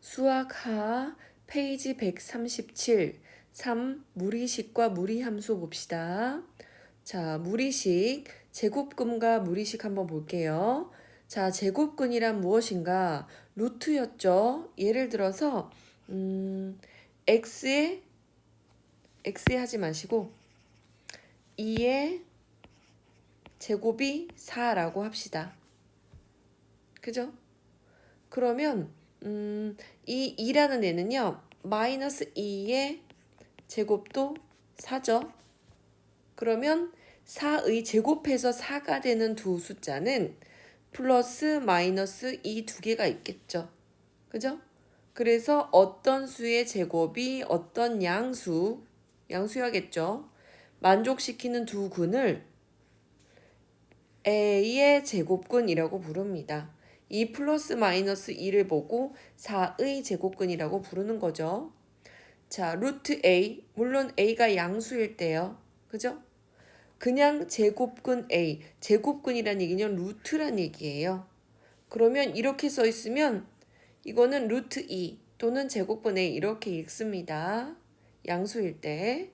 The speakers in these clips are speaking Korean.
수학하 페이지 137 3. 무리식과 무리함수 봅시다. 자, 무리식, 제곱근과 무리식 한번 볼게요. 자, 제곱근이란 무엇인가? 루트였죠. 예를 들어서 x에 하지 마시고 2의 제곱이 4라고 합시다. 그죠? 그러면 이 2라는 애는요. 마이너스 2의 제곱도 4죠. 그러면 4의 제곱해서 4가 되는 두 숫자는 플러스 마이너스 이 두 개가 있겠죠. 그죠? 그래서 어떤 수의 제곱이 어떤 양수야겠죠. 만족시키는 두 근을 A의 제곱근이라고 부릅니다. 이 플러스 마이너스 2를 보고 4의 제곱근이라고 부르는 거죠. 자, 루트 A, 물론 A가 양수일 때요. 그죠? 그냥 제곱근 A, 제곱근이란 얘기는 루트란 얘기예요. 그러면 이렇게 써 있으면 이거는 루트 2 또는 제곱근 A 이렇게 읽습니다. 양수일 때.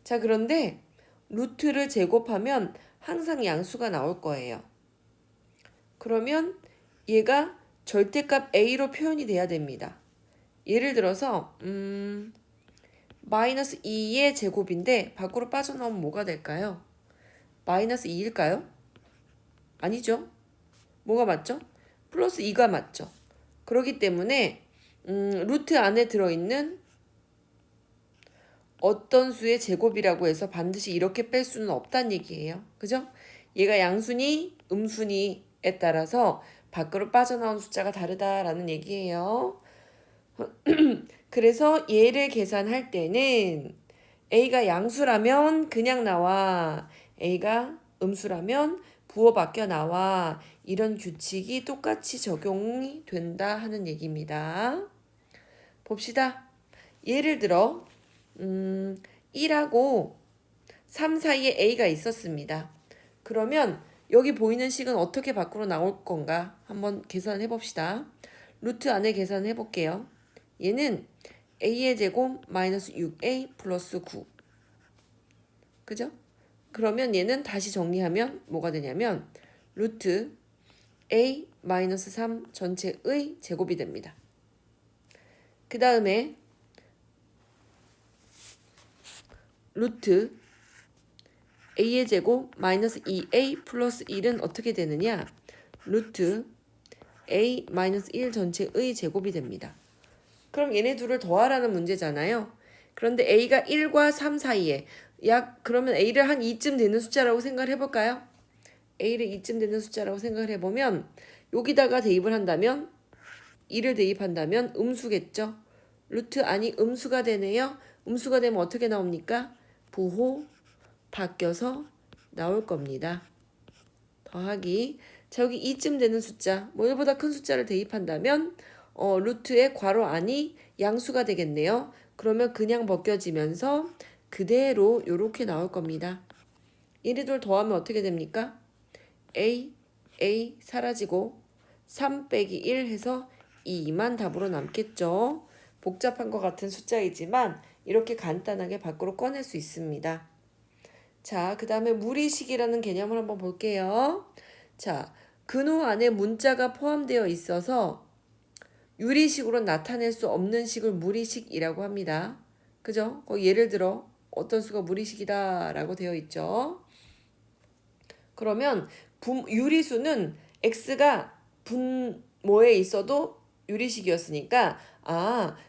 자, 그런데 루트를 제곱하면 항상 양수가 나올 거예요. 그러면 얘가 절대값 A로 표현이 돼야 됩니다. 예를 들어서 마이너스 2의 제곱인데 밖으로 빠져나오면 뭐가 될까요? 마이너스 2일까요? 아니죠. 뭐가 맞죠? 플러스 2가 맞죠. 그렇기 때문에 루트 안에 들어있는 어떤 수의 제곱이라고 해서 반드시 이렇게 뺄 수는 없다는 얘기예요. 그죠? 얘가 양수니 음수니에 따라서 밖으로 빠져나온 숫자가 다르다라는 얘기예요. 그래서 얘를 계산할 때는 A가 양수라면 그냥 나와. A가 음수라면 부호 바뀌어 나와. 이런 규칙이 똑같이 적용이 된다 하는 얘기입니다. 봅시다. 예를 들어 1하고 3 사이에 A가 있었습니다. 그러면 여기 보이는 식은 어떻게 밖으로 나올 건가? 한번 계산해 봅시다. 루트 안에 계산해 볼게요. 얘는 A의 제곱 마이너스 6A 플러스 9. 그죠? 그러면 얘는 다시 정리하면 뭐가 되냐면 루트 A 마이너스 3 전체의 제곱이 됩니다. 그 다음에 루트 A의 제곱 마이너스 2A 플러스 1은 어떻게 되느냐? 루트 A 마이너스 1 전체의 제곱이 됩니다. 그럼 얘네 둘을 더하라는 문제잖아요. 그런데 A가 1과 3 사이에 그러면 A를 한 2쯤 되는 숫자라고 생각을 해볼까요? A를 2쯤 되는 숫자라고 생각을 해보면 여기다가 대입을 한다면 2를 대입한다면 음수겠죠. 루트 안이 음수가 되네요. 음수가 되면 어떻게 나옵니까? 부호 바뀌어서 나올 겁니다. 더하기. 자, 여기 2쯤 되는 숫자, 뭐 1보다 큰 숫자를 대입한다면 루트의 괄호 안이 양수가 되겠네요. 그러면 그냥 벗겨지면서 그대로 이렇게 나올 겁니다. 얘네들 더하면 어떻게 됩니까? A 사라지고 3 빼기 1 해서 2만 답으로 남겠죠. 복잡한 것 같은 숫자이지만 이렇게 간단하게 밖으로 꺼낼 수 있습니다. 자, 그 다음에 무리식이라는 개념을 한번 볼게요. 자, 근호 안에 문자가 포함되어 있어서 유리식으로 나타낼 수 없는 식을 무리식이라고 합니다. 그죠? 예를 들어 어떤 수가 무리식이다라고 되어 있죠. 그러면 유리수는 x가 분모에 있어도 유리식이었으니까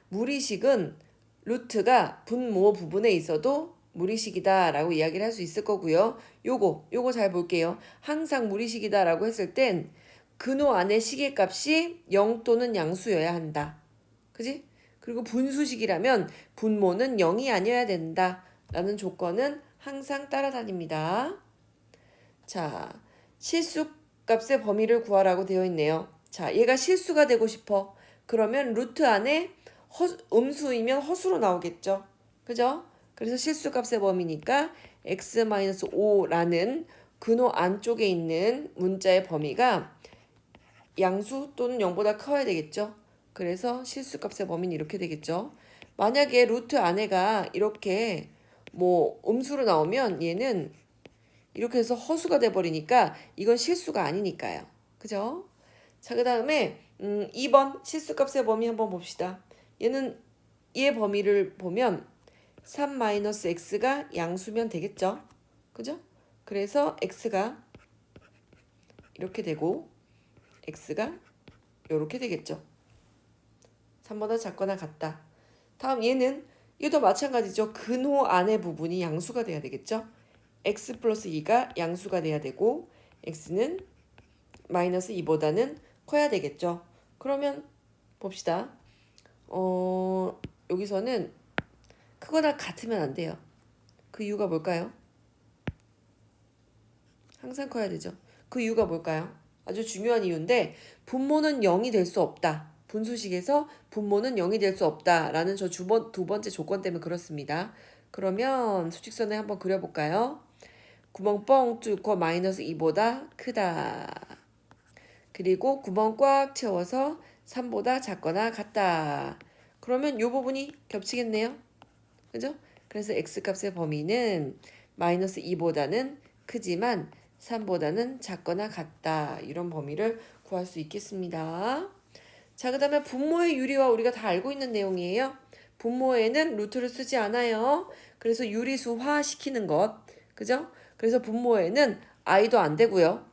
무리식은 루트가 분모 부분에 있어도 무리식이다라고 이야기를 할 수 있을 거고요. 요거 잘 볼게요. 항상 무리식이다라고 했을 땐 근호 안에 식의 값이 0 또는 양수여야 한다. 그지? 그리고 분수식이라면 분모는 0이 아니어야 된다. 라는 조건은 항상 따라다닙니다. 자, 실수값의 범위를 구하라고 되어 있네요. 자, 얘가 실수가 되고 싶어. 그러면 루트 안에 음수이면 허수로 나오겠죠. 그죠? 그래서 실수값의 범위니까 x-5라는 근호 안쪽에 있는 문자의 범위가 양수 또는 0보다 커야 되겠죠. 그래서 실수값의 범위는 이렇게 되겠죠. 만약에 루트 안에가 이렇게 뭐 음수로 나오면 얘는 이렇게 해서 허수가 돼버리니까 이건 실수가 아니니까요. 그죠? 자, 그 다음에 2번 실수값의 범위 한번 봅시다. 얘는 얘 범위를 보면 3-x가 양수면 되겠죠? 그죠? 그래서 x가 이렇게 되고 x가 이렇게 되겠죠. 3보다 작거나 같다. 다음 얘도 마찬가지죠. 근호 안의 부분이 양수가 돼야 되겠죠. x 플러스 2가 양수가 돼야 되고 x는 마이너스 2보다는 커야 되겠죠. 그러면 봅시다. 여기서는 크거나 같으면 안 돼요. 그 이유가 뭘까요? 항상 커야 되죠. 그 이유가 뭘까요? 아주 중요한 이유인데 분모는 0이 될 수 없다. 분수식에서 분모는 0이 될 수 없다라는 저 두 번째 조건 때문에 그렇습니다. 그러면 수직선을 한번 그려볼까요? 구멍 뻥 뚫고 마이너스 2보다 크다. 그리고 구멍 꽉 채워서 3보다 작거나 같다. 그러면 이 부분이 겹치겠네요. 그죠? 그래서 x값의 범위는 마이너스 2보다는 크지만 3보다는 작거나 같다. 이런 범위를 구할 수 있겠습니다. 자, 그 다음에 분모의 유리와 우리가 다 알고 있는 내용이에요. 분모에는 루트를 쓰지 않아요. 그래서 유리수화 시키는 것. 그죠? 그래서 분모에는 i도 안 되고요.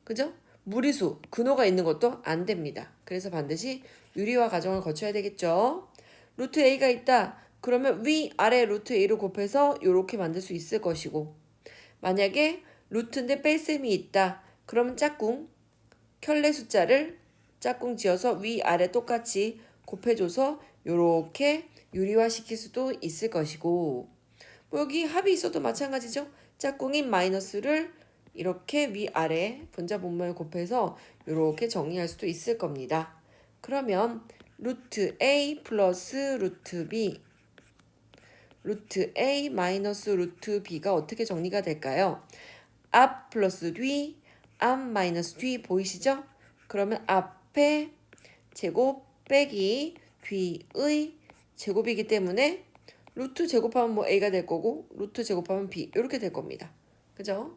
그죠? 무리수, 근호가 있는 것도 안 됩니다. 그래서 반드시 유리화 과정을 거쳐야 되겠죠. 루트 a가 있다. 그러면 위아래 루트 a를 곱해서 이렇게 만들 수 있을 것이고 만약에 루트인데 뺄셈이 있다. 그러면 짝꿍, 켤레 숫자를 짝꿍 지어서 위아래 똑같이 곱해줘서 이렇게 유리화 시킬 수도 있을 것이고 뭐 여기 합이 있어도 마찬가지죠. 짝꿍인 마이너스를 이렇게 위아래 분자 분모에 곱해서 이렇게 정리할 수도 있을 겁니다. 그러면 루트 a 플러스 루트 b 루트 a 마이너스 루트 b가 어떻게 정리가 될까요? 앞 플러스 뒤, 앞 마이너스 뒤 보이시죠? 그러면 앞에 제곱 빼기 뒤의 제곱이기 때문에 루트 제곱하면 뭐 a가 될 거고 루트 제곱하면 b 이렇게 될 겁니다. 그죠?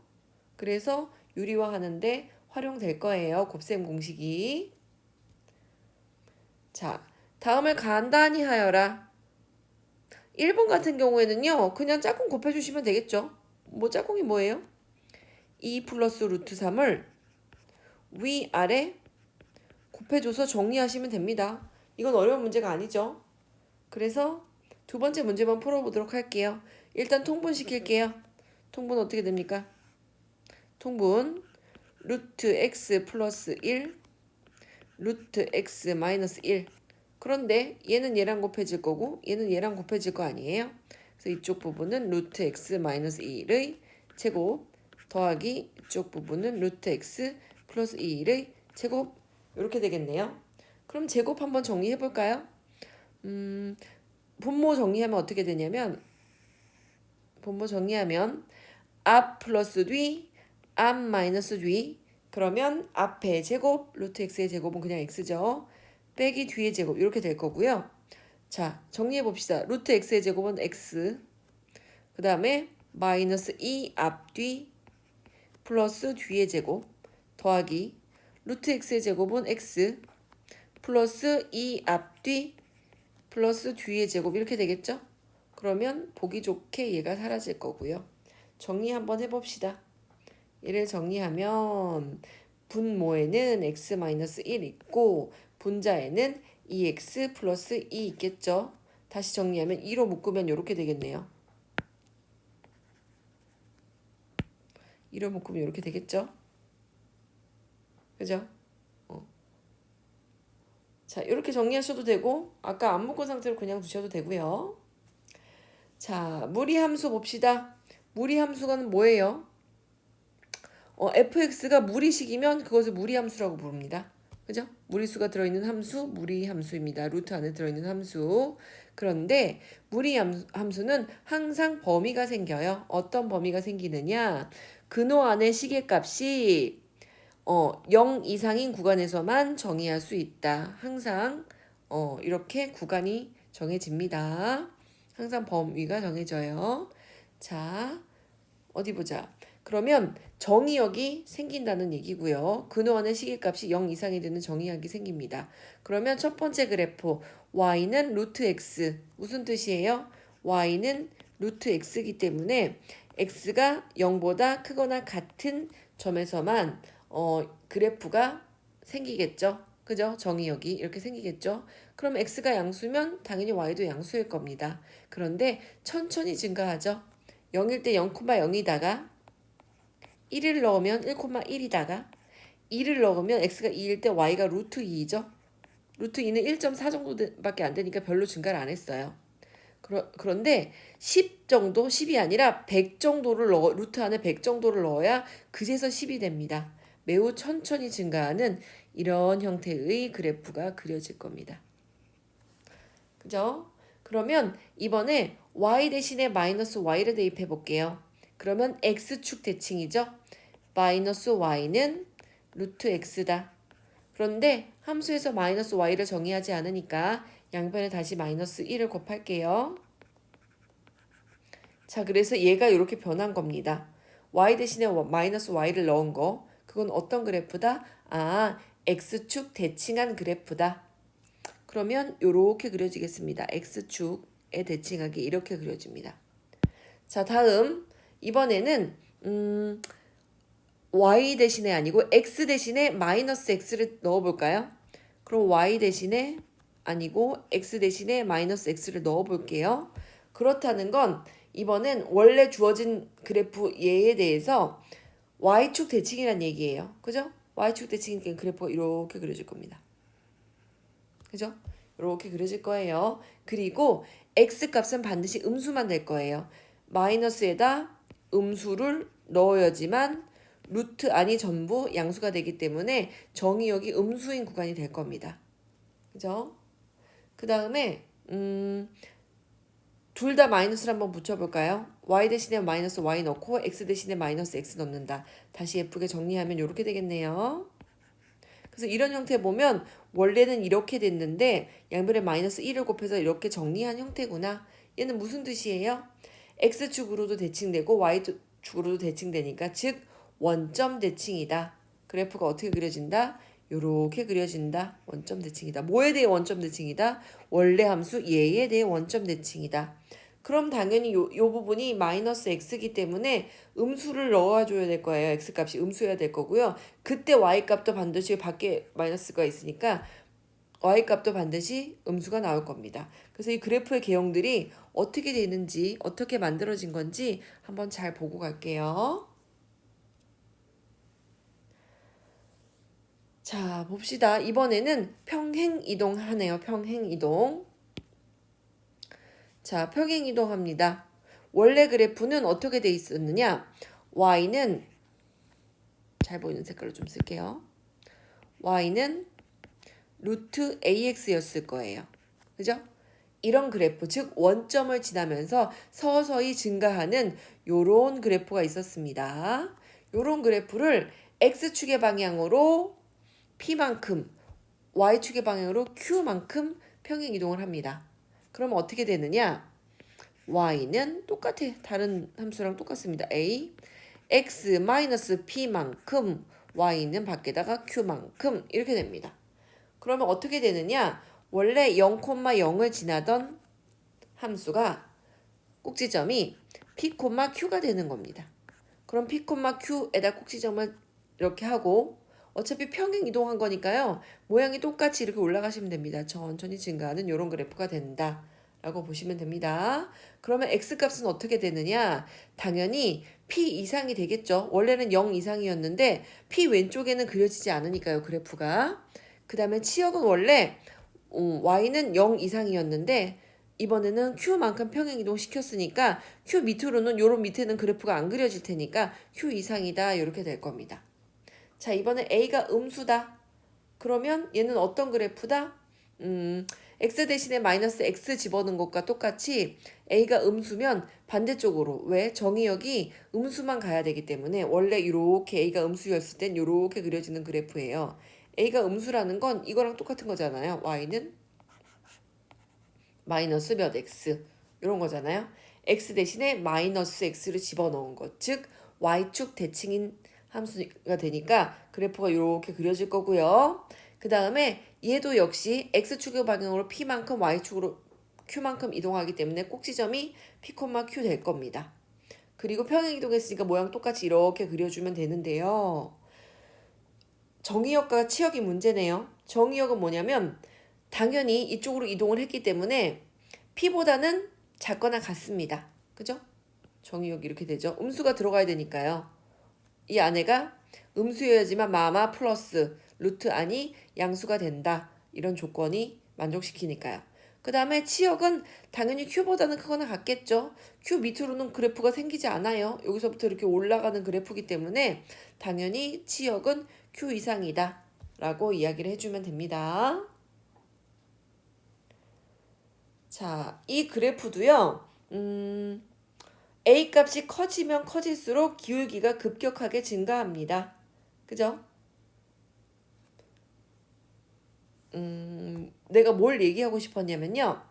그래서 유리화 하는데 활용될 거예요. 곱셈 공식이. 자, 다음을 간단히 하여라. 1번 같은 경우에는요. 그냥 짝꿍 곱해주시면 되겠죠. 뭐 짝꿍이 뭐예요? 2 플러스 루트 3을 위아래 곱해줘서 정리하시면 됩니다. 이건 어려운 문제가 아니죠. 그래서 두 번째 문제만 풀어보도록 할게요. 일단 통분시킬게요. 통분 어떻게 됩니까? 통분 루트 x 플러스 1 루트 x 마이너스 1 그런데 얘는 얘랑 곱해질 거고 얘는 얘랑 곱해질 거 아니에요? 그래서 이쪽 부분은 루트 x 마이너스 2의 제곱 더하기 이쪽 부분은 루트 x 플러스 2의 제곱 이렇게 되겠네요. 그럼 제곱 한번 정리해 볼까요? 분모 정리하면 어떻게 되냐면 분모 정리하면 앞 플러스 뒤, 앞 마이너스 뒤 그러면 앞의 제곱, 루트 x의 제곱은 그냥 x죠. 빼기 뒤의 제곱 이렇게 될 거고요. 자, 정리해 봅시다. 루트 x의 제곱은 x 그 다음에 마이너스 2 앞뒤 플러스 뒤의 제곱 더하기 루트 x의 제곱은 x 플러스 2 앞뒤 플러스 뒤의 제곱 이렇게 되겠죠? 그러면 보기 좋게 얘가 사라질 거고요. 정리 한번 해봅시다. 얘를 정리하면 분모에는 x-1 있고 분자에는 2x 플러스 2 있겠죠? 다시 정리하면 2로 묶으면 이렇게 되겠네요. 2로 묶으면 이렇게 되겠죠? 그죠? 자, 이렇게 정리하셔도 되고 아까 안 묶은 상태로 그냥 두셔도 되고요. 자, 무리함수 봅시다. 무리함수가 뭐예요? fx가 무리식이면 그것을 무리함수라고 부릅니다. 그죠? 무리수가 들어있는 함수, 무리함수입니다. 루트 안에 들어있는 함수. 그런데 무리함수는 항상 범위가 생겨요. 어떤 범위가 생기느냐? 근호 안의 시계값이 0 이상인 구간에서만 정의할 수 있다. 항상 이렇게 구간이 정해집니다. 항상 범위가 정해져요. 자, 어디 보자. 그러면 정의역이 생긴다는 얘기고요. 근호하는 시계값이 0 이상이 되는 정의역이 생깁니다. 그러면 첫 번째 그래프 y는 루트 x 무슨 뜻이에요? y는 루트 x이기 때문에 x가 0보다 크거나 같은 점에서만 그래프가 생기겠죠. 그죠? 정의역이 이렇게 생기겠죠. 그럼 x가 양수면 당연히 y도 양수일 겁니다. 그런데 천천히 증가하죠. 0일 때 0,0이다가 1을 넣으면 1,1이다가 2를 넣으면 x가 2일 때 y가 루트 2죠. 루트 2는 1.4 정도밖에 안 되니까 별로 증가를 안 했어요. 그런데 10 정도, 10이 아니라 100 정도를 루트 안에 100 정도를 넣어야 그제서 10이 됩니다. 매우 천천히 증가하는 이런 형태의 그래프가 그려질 겁니다. 그죠? 그러면 이번에 y 대신에 마이너스 y를 대입해 볼게요. 그러면 x축 대칭이죠. 마이너스 y는 루트 x다. 그런데 함수에서 마이너스 y를 정의하지 않으니까 양변에 다시 마이너스 1을 곱할게요. 자, 그래서 얘가 이렇게 변한 겁니다. y 대신에 마이너스 y를 넣은 거. 그건 어떤 그래프다? x축 대칭한 그래프다. 그러면 이렇게 그려지겠습니다. x축에 대칭하게 이렇게 그려집니다. 자, 다음 이번에는 y 대신에 아니고 x 대신에 마이너스 x를 넣어볼까요? 그럼 y 대신에 아니고 x 대신에 마이너스 x를 넣어볼게요. 그렇다는 건 이번엔 원래 주어진 그래프 얘에 대해서 y축 대칭이란 얘기예요. 그죠? y축 대칭이니까 그래프가 이렇게 그려질 겁니다. 그죠? 이렇게 그려질 거예요. 그리고 x값은 반드시 음수만 될 거예요. 마이너스에다 음수를 넣어야지만 루트 안이 전부 양수가 되기 때문에 정의역이 음수인 구간이 될 겁니다. 그죠? 그 다음에 둘 다 마이너스를 한번 붙여볼까요? y 대신에 마이너스 y 넣고 x 대신에 마이너스 x 넣는다. 다시 예쁘게 정리하면 이렇게 되겠네요. 그래서 이런 형태 보면 원래는 이렇게 됐는데 양변에 마이너스 1을 곱해서 이렇게 정리한 형태구나. 얘는 무슨 뜻이에요? x축으로도 대칭되고 y축으로도 대칭되니까 즉 원점 대칭이다. 그래프가 어떻게 그려진다? 요렇게 그려진다. 원점 대칭이다. 뭐에 대해 원점 대칭이다? 원래 함수 얘에 대해 원점 대칭이다. 그럼 당연히 요 부분이 마이너스 x이기 때문에 음수를 넣어줘야 될 거예요. x값이 음수여야 될 거고요. 그때 y값도 반드시 밖에 마이너스가 있으니까 y값도 반드시 음수가 나올 겁니다. 그래서 이 그래프의 개형들이 어떻게 되는지 어떻게 만들어진 건지 한번 잘 보고 갈게요. 자, 봅시다. 이번에는 평행이동하네요. 평행이동. 자, 평행이동합니다. 원래 그래프는 어떻게 돼 있었느냐? y는 잘 보이는 색깔로 좀 쓸게요. y는 루트 ax였을 거예요. 그죠? 이런 그래프, 즉 원점을 지나면서 서서히 증가하는 요런 그래프가 있었습니다. 요런 그래프를 x축의 방향으로 p만큼, y축의 방향으로 q만큼 평행이동을 합니다. 그럼 어떻게 되느냐? y는 똑같아. 다른 함수랑 똑같습니다. a x-p만큼 y는 밖에다가 q만큼 이렇게 됩니다. 그러면 어떻게 되느냐? 원래 0,0을 지나던 함수가 꼭지점이 p,q가 되는 겁니다. 그럼 p,q에다 꼭지점을 이렇게 하고 어차피 평행 이동한 거니까요. 모양이 똑같이 이렇게 올라가시면 됩니다. 천천히 증가하는 이런 그래프가 된다. 라고 보시면 됩니다. 그러면 x값은 어떻게 되느냐? 당연히 p 이상이 되겠죠. 원래는 0 이상이었는데 p 왼쪽에는 그려지지 않으니까요. 그래프가. 그 다음에 치역은 원래 y는 0 이상이었는데 이번에는 q만큼 평행이동 시켰으니까 q 밑으로는 요런 밑에는 그래프가 안 그려질 테니까 q 이상이다. 이렇게 될 겁니다. 자, 이번에 a가 음수다. 그러면 얘는 어떤 그래프다? x 대신에 마이너스 x 집어넣은 것과 똑같이 a가 음수면 반대쪽으로 왜? 정의역이 음수만 가야 되기 때문에 원래 이렇게 a가 음수였을 땐 이렇게 그려지는 그래프예요. a가 음수라는 건 이거랑 똑같은 거잖아요. y는 마이너스 몇 x 이런 거잖아요. x 대신에 마이너스 x를 집어넣은 것, 즉 y축 대칭인 함수가 되니까 그래프가 이렇게 그려질 거고요. 그 다음에 얘도 역시 x축의 방향으로 p만큼 y축으로 q만큼 이동하기 때문에 꼭지점이 p, q 될 겁니다. 그리고 평행 이동했으니까 모양 똑같이 이렇게 그려주면 되는데요. 정의역과 치역이 문제네요. 정의역은 뭐냐면 당연히 이쪽으로 이동을 했기 때문에 p보다는 작거나 같습니다. 그죠? 정의역이 이렇게 되죠. 음수가 들어가야 되니까요. 이 안에가 음수여야지만 마마 플러스 루트 안이 양수가 된다. 이런 조건이 만족시키니까요. 그 다음에 치역은 당연히 Q보다는 크거나 같겠죠. Q 밑으로는 그래프가 생기지 않아요. 여기서부터 이렇게 올라가는 그래프이기 때문에 당연히 치역은 Q 이상이다. 라고 이야기를 해주면 됩니다. 자, 이 그래프도요. A 값이 커지면 커질수록 기울기가 급격하게 증가합니다. 그죠? 내가 뭘 얘기하고 싶었냐면요.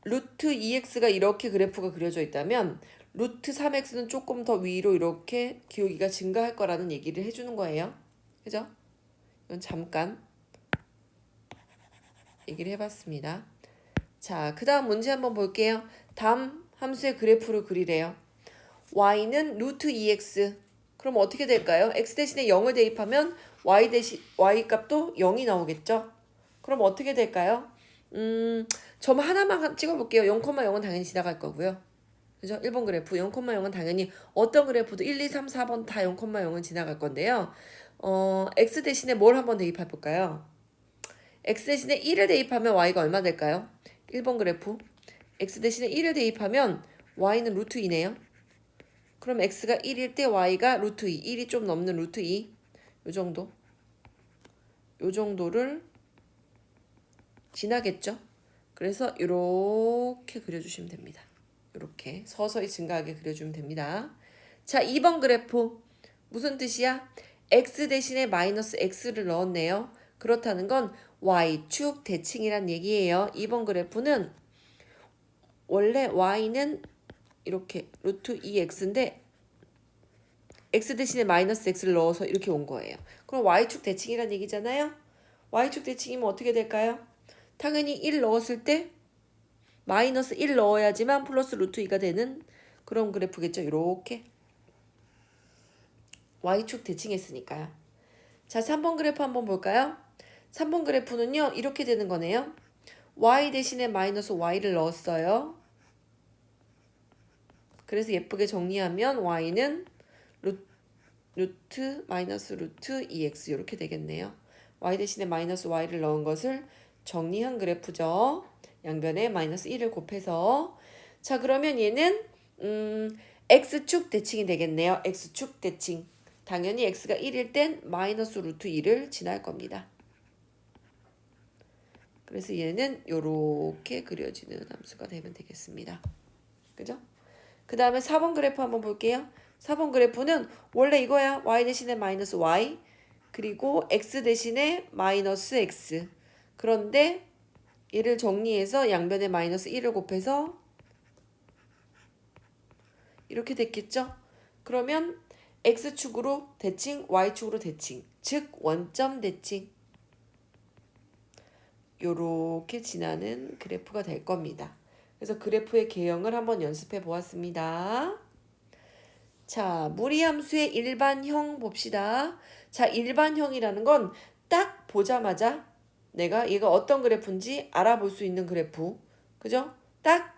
루트 2x가 이렇게 그래프가 그려져 있다면 루트 3x는 조금 더 위로 이렇게 기울기가 증가할 거라는 얘기를 해주는 거예요. 그죠? 이건 잠깐 얘기를 해봤습니다. 자, 그 다음 문제 한번 볼게요. 다음 함수의 그래프를 그리래요. y는 루트 2x. 그럼 어떻게 될까요? x 대신에 0을 대입하면 y 값도 0이 나오겠죠? 그럼 어떻게 될까요? 점 하나만 찍어볼게요. 0,0은 당연히 지나갈 거고요. 그죠? 1번 그래프 0,0은 당연히 어떤 그래프도 1, 2, 3, 4번 다 0,0은 지나갈 건데요. x 대신에 뭘 한번 대입해 볼까요? x 대신에 1을 대입하면 y가 얼마 될까요? 1번 그래프 x 대신에 1을 대입하면 y는 루트 2네요. 그럼 x가 1일 때 y가 루트 2, 1이 좀 넘는 루트 2, 요 정도. 요 정도를 지나겠죠. 그래서 이렇게 그려주시면 됩니다. 이렇게 서서히 증가하게 그려주면 됩니다. 자, 2번 그래프 무슨 뜻이야? x 대신에 마이너스 x를 넣었네요. 그렇다는 건 y축 대칭이란 얘기예요. 2번 그래프는 원래 y는 이렇게 루트 2x인데 x 대신에 마이너스 x를 넣어서 이렇게 온 거예요. 그럼 y축 대칭이란 얘기잖아요. y축 대칭이면 어떻게 될까요? 당연히 1 넣었을 때 마이너스 1 넣어야지만 플러스 루트 2가 되는 그런 그래프겠죠. 이렇게 y축 대칭했으니까요. 자, 3번 그래프 한번 볼까요? 3번 그래프는요. 이렇게 되는 거네요. y 대신에 마이너스 y를 넣었어요. 그래서 예쁘게 정리하면 y는 루트 마이너스 루트 2x 이렇게 되겠네요. y 대신에 마이너스 y를 넣은 것을 정리한 그래프죠. 양변에 마이너스 1을 곱해서. 자, 그러면 얘는 x축 대칭이 되겠네요. x축 대칭. 당연히 x가 1일 땐 마이너스 루트 2를 지날 겁니다. 그래서 얘는 이렇게 그려지는 함수가 되면 되겠습니다. 그죠? 그 다음에 4번 그래프 한번 볼게요. 4번 그래프는 원래 이거야. y 대신에 마이너스 y 그리고 x 대신에 마이너스 x. 그런데 얘를 정리해서 양변에 마이너스 1을 곱해서 이렇게 됐겠죠? 그러면 x축으로 대칭, y축으로 대칭. 즉 원점 대칭. 요렇게 지나는 그래프가 될 겁니다. 그래서 그래프의 개형을 한번 연습해 보았습니다. 자, 무리함수의 일반형 봅시다. 자, 일반형이라는 건 딱 보자마자 내가 얘가 어떤 그래프인지 알아볼 수 있는 그래프. 그죠? 딱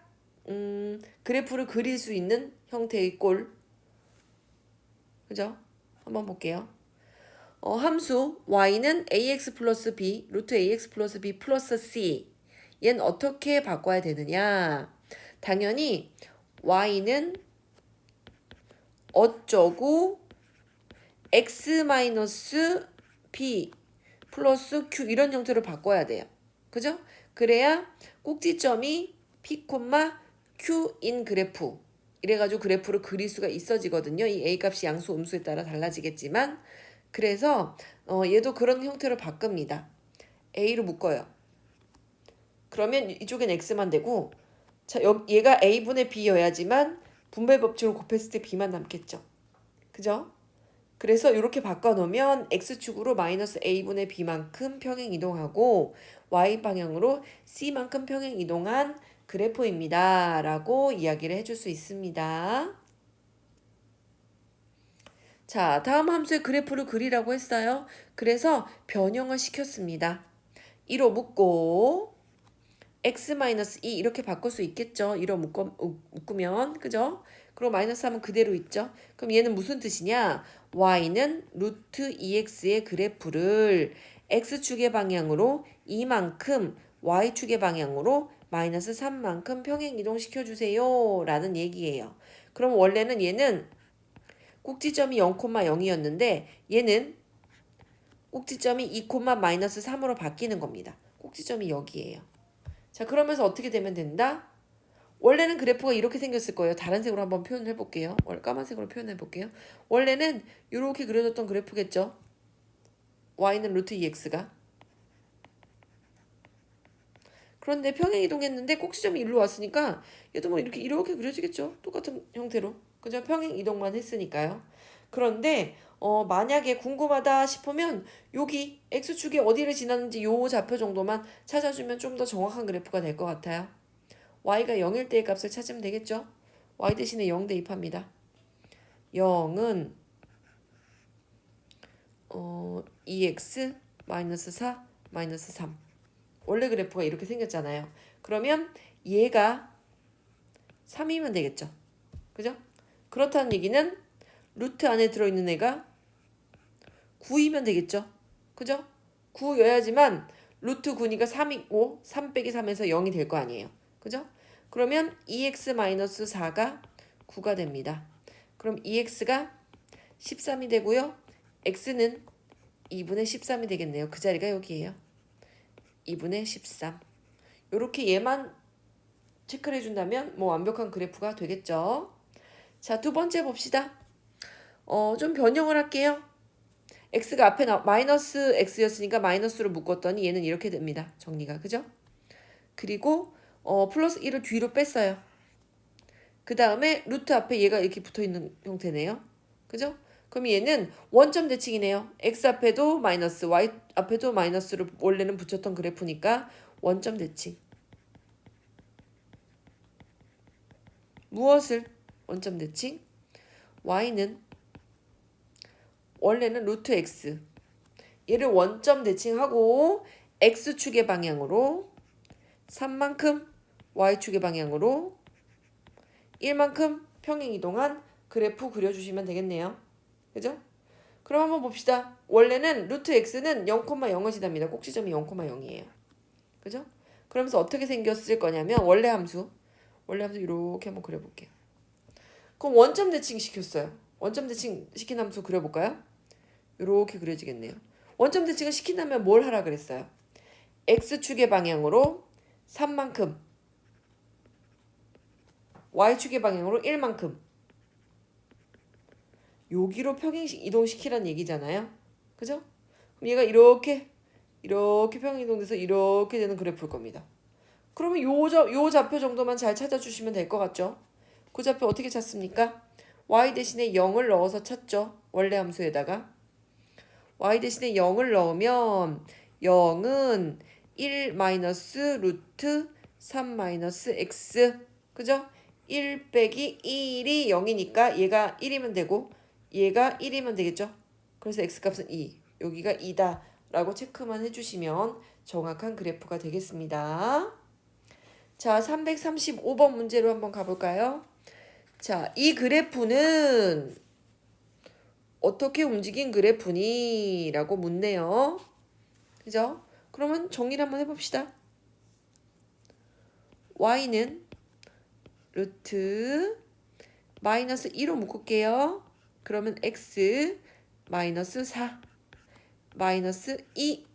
그래프를 그릴 수 있는 형태의 꼴. 그죠? 한번 볼게요. 함수 y는 ax 플러스 b, 루트 ax 플러스 b 플러스 c. 얘는 어떻게 바꿔야 되느냐? 당연히 y는 어쩌고 x 마이너스 b 플러스 q 이런 형태로 바꿔야 돼요. 그죠? 그래야 꼭지점이 p, q인 그래프. 이래가지고 그래프를 그릴 수가 있어지거든요. 이 a 값이 양수, 음수에 따라 달라지겠지만 그래서 얘도 그런 형태로 바꿉니다. a로 묶어요. 그러면 이쪽엔 x만 되고 자, 얘가 a분의 b여야지만 분배 법칙을 곱했을 때 b만 남겠죠. 그죠? 그래서 이렇게 바꿔놓으면 x축으로 마이너스 a분의 b만큼 평행 이동하고 y방향으로 c만큼 평행 이동한 그래프입니다. 라고 이야기를 해줄 수 있습니다. 자, 다음 함수의 그래프를 그리라고 했어요. 그래서 변형을 시켰습니다. 1호 묶고 x-2 이렇게 바꿀 수 있겠죠. 1호 묶으면 그죠? 그리고 마이너스 하면 그대로 있죠. 그럼 얘는 무슨 뜻이냐? y는 루트 2x의 그래프를 x축의 방향으로 2만큼 y축의 방향으로 마이너스 3만큼 평행 이동시켜 주세요. 라는 얘기예요. 그럼 원래는 얘는 꼭지점이 0,0이었는데 얘는 꼭지점이 2, 마이너스 3으로 바뀌는 겁니다. 꼭지점이 여기예요. 자, 그러면서 어떻게 되면 된다? 원래는 그래프가 이렇게 생겼을 거예요. 다른 색으로 한번 표현해 볼게요. 까만색으로 표현해 볼게요. 원래는 이렇게 그려졌던 그래프겠죠. y는 루트 2x가. 그런데 평행 이동했는데 꼭지점이 일로 왔으니까 얘도 뭐 이렇게 그려지겠죠. 똑같은 형태로. 그죠? 평행 이동만 했으니까요. 그런데 만약에 궁금하다 싶으면 여기 x축이 어디를 지났는지 요 좌표 정도만 찾아주면 좀 더 정확한 그래프가 될 것 같아요. y가 0일 때의 값을 찾으면 되겠죠. y 대신에 0 대입합니다. 0은 2x 마이너스 4 마이너스 3. 원래 그래프가 이렇게 생겼잖아요. 그러면 얘가 3이면 되겠죠. 그죠? 그렇다는 얘기는 루트 안에 들어있는 애가 9이면 되겠죠. 그죠? 9여야지만 루트 9니까 3이고 3 빼기 3에서 0이 될 거 아니에요. 그죠? 그러면 2x-4가 9가 됩니다. 그럼 2x가 13이 되고요. x는 2분의 13이 되겠네요. 그 자리가 여기예요. 2분의 13. 이렇게 얘만 체크를 해준다면 뭐 완벽한 그래프가 되겠죠. 자, 두 번째 봅시다. 좀 변형을 할게요. x가 앞에 마이너스 x였으니까 마이너스로 묶었더니 얘는 이렇게 됩니다. 정리가. 그죠? 그리고 플러스 1을 뒤로 뺐어요. 그 다음에 루트 앞에 얘가 이렇게 붙어있는 형태네요. 그죠? 그럼 얘는 원점 대칭이네요. x 앞에도 마이너스, y 앞에도 마이너스로 원래는 붙였던 그래프니까 원점 대칭. 무엇을 원점 대칭? y는 원래는 루트 x. 얘를 원점 대칭하고 x축의 방향으로 3만큼 y축의 방향으로 1만큼 평행 이동한 그래프 그려주시면 되겠네요. 그죠? 그럼 한번 봅시다. 원래는 루트 x는 0,0을 지납니다. 꼭지점이 0,0이에요. 그죠? 그러면서 어떻게 생겼을 거냐면 원래 함수 이렇게 한번 그려볼게요. 그럼 원점 대칭 시켰어요. 원점 대칭 시킨 함수 그려볼까요? 이렇게 그려지겠네요. 원점 대칭을 시킨다면 뭘 하라 그랬어요? x축의 방향으로 3만큼 y축의 방향으로 1만큼 여기로 평행 이동시키라는 얘기잖아요. 그죠? 그럼 얘가 이렇게 평행 이동돼서 이렇게 되는 그래프일 겁니다. 그러면 요 좌표 정도만 잘 찾아주시면 될 것 같죠? 그 좌표 어떻게 찾습니까? y 대신에 0을 넣어서 찾죠. 원래 함수에다가. y 대신에 0을 넣으면 0은 1 마이너스 루트 3 마이너스 x. 그죠? 1 빼기 1이 0이니까 얘가 1이면 되고 얘가 1이면 되겠죠? 그래서 x값은 2. 여기가 2다 라고 체크만 해주시면 정확한 그래프가 되겠습니다. 자, 335번 문제로 한번 가볼까요? 자, 이 그래프는 어떻게 움직인 그래프니? 라고 묻네요. 그죠? 그러면 정리를 한번 해봅시다. y는 루트 마이너스 2로 묶을게요. 그러면 x 마이너스 4 마이너스 2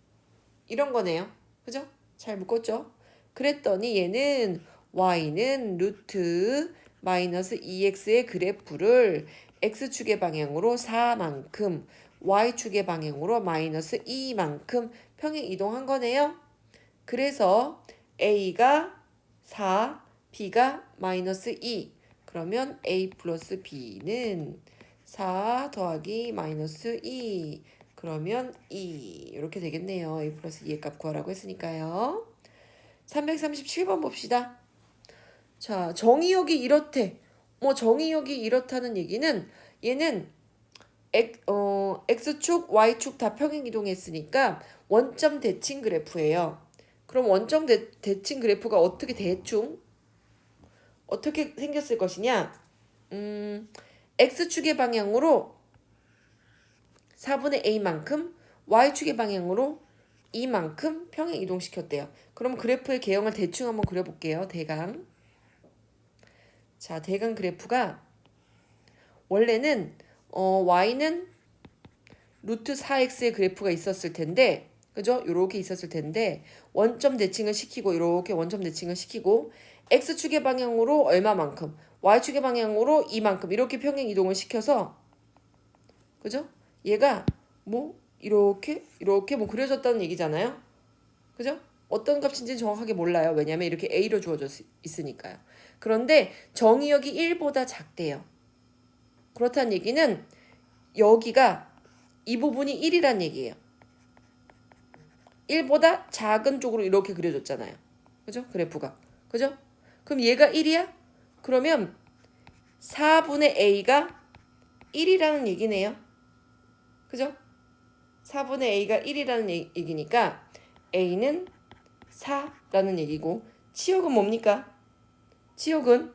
이런 거네요. 그죠? 잘 묶었죠? 그랬더니 얘는 y는 루트 마이너스 2x의 그래프를 x축의 방향으로 4만큼 y축의 방향으로 마이너스 2만큼 평행 이동한 거네요. 그래서 A가 4, B가 마이너스 2. 그러면 A 플러스 B는 4 더하기 마이너스 2. 그러면 2. 이렇게 되겠네요. A 플러스 2의 값 구하라고 했으니까요. 337번 봅시다. 자, 정의역이 이렇대. 뭐 정의역이 이렇다는 얘기는 얘는 X축, Y축 다 평행 이동했으니까 원점 대칭 그래프예요. 그럼 원점 대칭 그래프가 어떻게 생겼을 것이냐? X축의 방향으로 4분의 A만큼, Y축의 방향으로 2만큼 평행 이동시켰대요. 그럼 그래프의 개형을 대충 한번 그려볼게요. 대강. 자, 대강 그래프가 원래는 Y는 루트 4x의 그래프가 있었을 텐데, 그죠? 요렇게 있었을 텐데 원점 대칭을 시키고 요렇게 원점 대칭을 시키고 x축의 방향으로 얼마만큼, y축의 방향으로 이만큼 이렇게 평행 이동을 시켜서, 그죠? 얘가 뭐 이렇게 뭐 그려졌다는 얘기잖아요. 그죠? 어떤 값인지는 정확하게 몰라요. 왜냐면 이렇게 a로 주어져 있으니까요. 그런데 정의역이 1보다 작대요. 그렇다는 얘기는 여기가 이 부분이 1이란 얘기예요. 1보다 작은 쪽으로 이렇게 그려줬잖아요. 그죠? 그래프가. 그죠? 그럼 얘가 1이야? 그러면 4분의 A가 1이라는 얘기네요. 그죠? 4분의 A가 1이라는 얘기니까 A는 4라는 얘기고, 치역은 뭡니까? 치역은